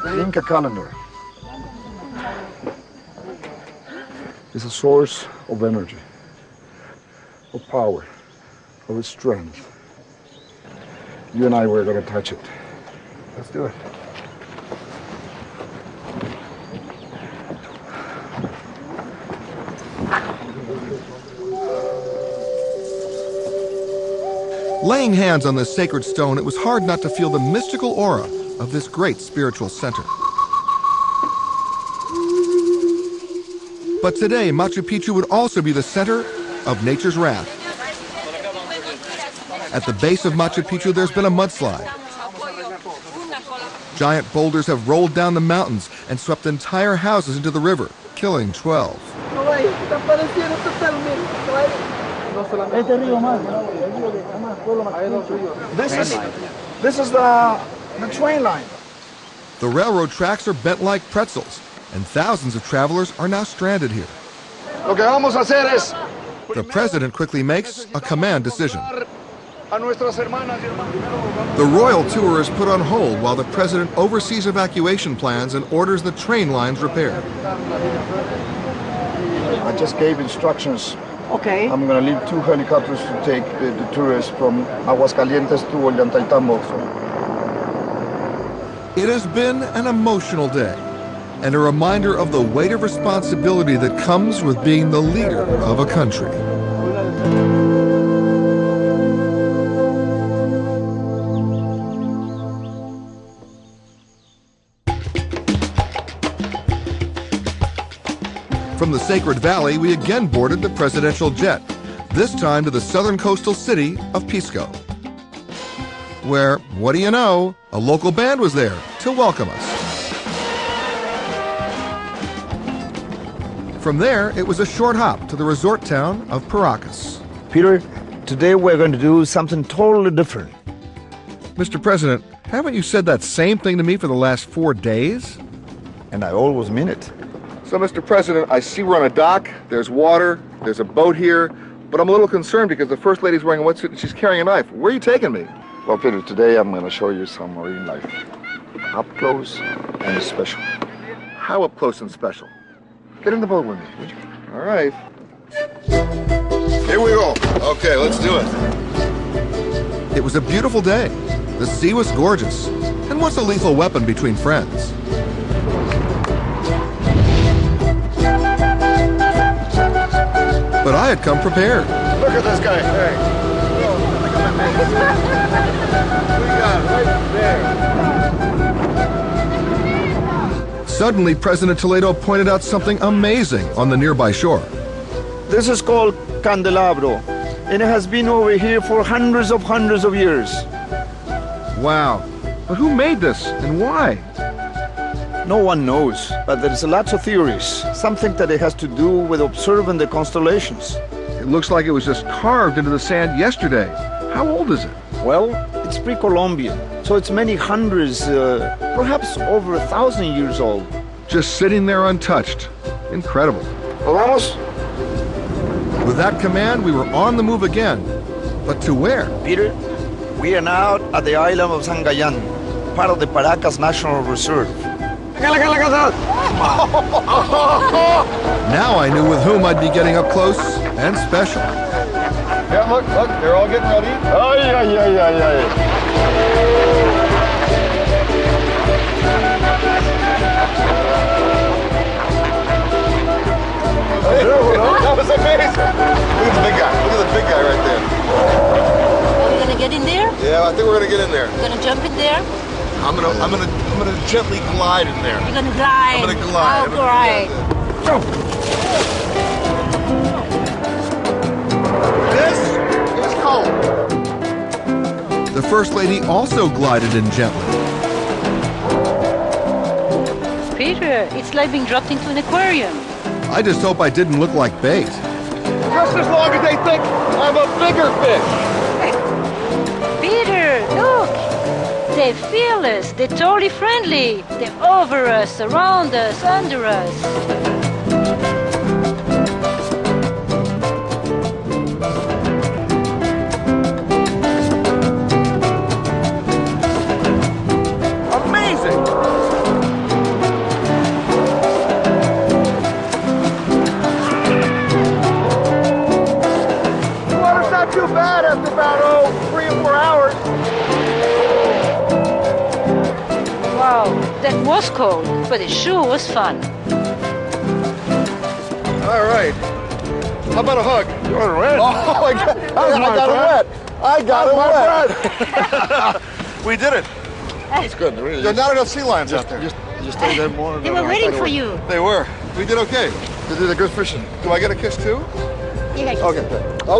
The Inca calendar is a source of energy, of power, of strength. You and I were going to touch it. Let's do it. Laying hands on this sacred stone, it was hard not to feel the mystical aura of this great spiritual center. But today, Machu Picchu would also be the center of nature's wrath. At the base of Machu Picchu, there's been a mudslide. Giant boulders have rolled down the mountains and swept entire houses into the river, killing 12. This is the train line. The railroad tracks are bent like pretzels, and thousands of travelers are now stranded here. Lo que vamos a hacer es The president quickly makes a command decision. The royal tour is put on hold while the president oversees evacuation plans and orders the train lines repaired. I just gave instructions. Okay. I'm going to leave 2 helicopters to take the tourists from Aguascalientes to Ollantaytambo. It has been an emotional day and a reminder of the weight of responsibility that comes with being the leader of a country. From the Sacred Valley, we again boarded the presidential jet, this time to the southern coastal city of Pisco, where, what do you know, a local band was there to welcome us. From there, it was a short hop to the resort town of Paracas. Peter, today we're going to do something totally different. Mr. President, haven't you said that same thing to me for the last 4 days? And I always mean it. So, Mr. President, I see we're on a dock, there's water, there's a boat here, but I'm a little concerned because the First Lady's wearing a wetsuit and she's carrying a knife. Where are you taking me? Well, Peter, today I'm going to show you some marine life. Up close and special. How up close and special? Get in the boat with me, would you? All right. Here we go. Okay, let's do it. It was a beautiful day. The sea was gorgeous. And what's a lethal weapon between friends? But I had come prepared. Look at this guy. Hey. We got right there. Suddenly, President Toledo pointed out something amazing on the nearby shore. This is called candelabro, and it has been over here for hundreds of years. Wow. But who made this and why? No one knows, but there is lots of theories. Some think that it has to do with observing the constellations. It looks like it was just carved into the sand yesterday. How old is it? Well, it's pre-Columbian, so it's many hundreds, perhaps over 1,000 years old. Just sitting there untouched. Incredible. Vamos. With that command, we were on the move again. But to where? Peter, we are now at the island of Sangayan, part of the Paracas National Reserve. Now I knew with whom I'd be getting up close and special. Yeah, look, they're all getting ready. Ay, ay, ay, ay, ay. That was amazing. Look at the big guy. Look at the big guy right there. Are we gonna get in there? Yeah, I think we're gonna get in there. We're gonna jump in there? I'm gonna gently glide in there. You're gonna glide? I'm gonna glide. Oh, great. Jump. This is cold. The First Lady also glided in gently. Peter, it's like being dropped into an aquarium. I just hope I didn't look like bait. Just as long as they think I'm a bigger fish. Peter, look! They're fearless, they're totally friendly. They're over us, around us, under us. Wow, that was cold, but it sure was fun. All right. How about a hug? You're red. Oh, I got it wet. I got it wet. We did it. It's good. Really. There are not enough sea lions out there. Just stay there more. They were waiting for you. They were. We did okay. You did a good fishing. Do I get a kiss too? You guys. Okay. Okay. Oh,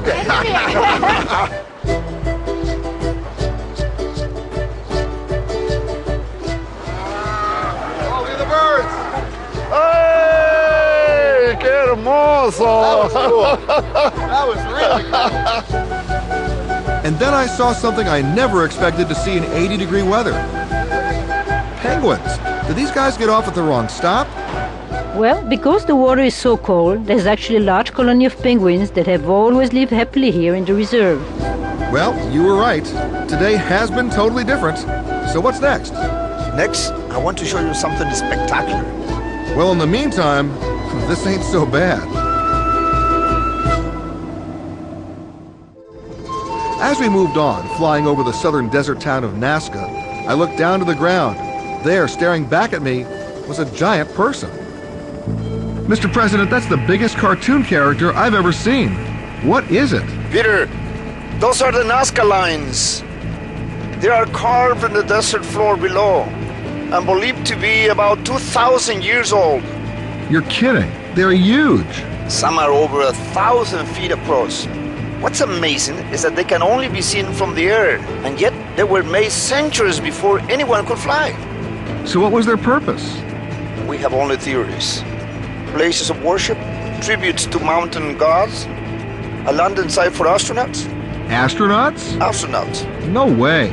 look at the birds. ¡Ay! ¡Qué hermoso! That was really cool. And then I saw something I never expected to see in 80-degree weather. Penguins. Did these guys get off at the wrong stop? Well, because the water is so cold, there's actually a large colony of penguins that have always lived happily here in the reserve. Well, you were right. Today has been totally different. So what's next? Next, I want to show you something spectacular. Well, in the meantime, this ain't so bad. As we moved on, flying over the southern desert town of Nazca, I looked down to the ground. There, staring back at me, was a giant person. Mr. President, that's the biggest cartoon character I've ever seen. What is it? Peter, those are the Nazca lines. They are carved in the desert floor below and believed to be about 2,000 years old. You're kidding. They're huge. Some are over 1,000 feet across. What's amazing is that they can only be seen from the air, and yet they were made centuries before anyone could fly. So what was their purpose? We have only theories. Places of worship, tributes to mountain gods, a landing site for astronauts. Astronauts? Astronauts. No way.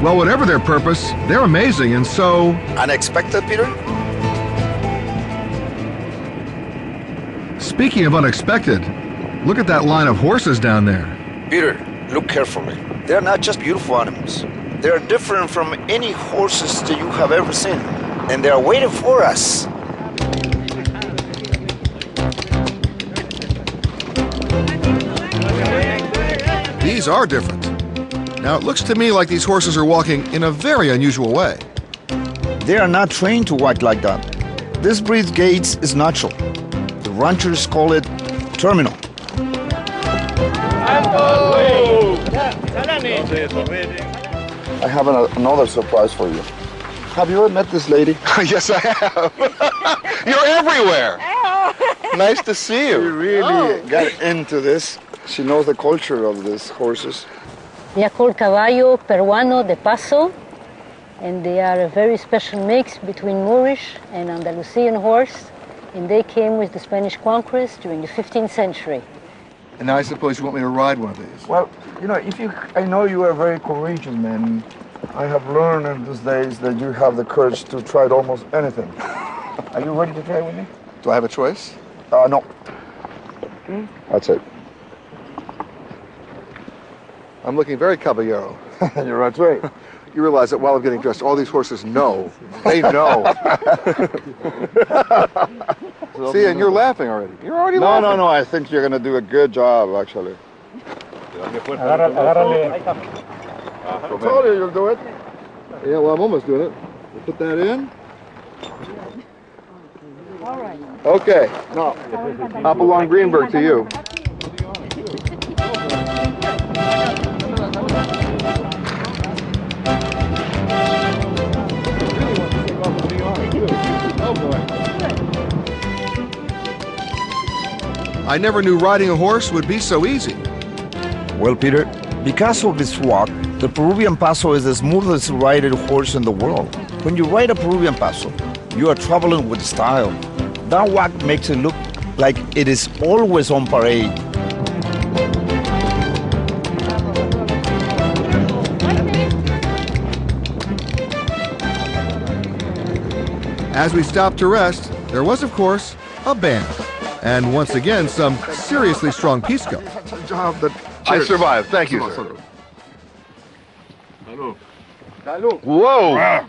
Well, whatever their purpose, they're amazing, and so... Unexpected, Peter? Speaking of unexpected, look at that line of horses down there. Peter, look carefully. They're not just beautiful animals. They are different from any horses that you have ever seen. And they are waiting for us. These are different. Now, it looks to me like these horses are walking in a very unusual way. They are not trained to walk like that. This breed's gait is natural. The ranchers call it terminal. I have another surprise for you. Have you ever met this lady? Yes, I have. You're everywhere. Nice to see She you. really got into this. She knows the culture of these horses. They are called Caballo Peruano de Paso, and they are a very special mix between Moorish and Andalusian horse, and they came with the Spanish conquest during the 15th century. And now I suppose you want me to ride one of these. Well, you know, I know you are a very courageous man. I have learned in these days that you have the courage to try almost anything. Are you ready to try with me? Do I have a choice? No. That's it. I'm looking very caballero. You're right, right. You realize that while I'm getting dressed, all these horses know. They know. See, and you're laughing already. You're already laughing. No. I think you're going to do a good job, actually. I told you you'll do it. Yeah, well, I'm almost doing it. We'll put that in. All right. Okay. Now, hop along Greenberg to you. I never knew riding a horse would be so easy. Well, Peter, because of this walk, the Peruvian Paso is the smoothest ridden horse in the world. When you ride a Peruvian Paso, you are traveling with style. That walk makes it look like it is always on parade. As we stopped to rest, there was, of course, a band. And once again, some seriously strong pisco. Job that I survived. Thank you, sir. Whoa!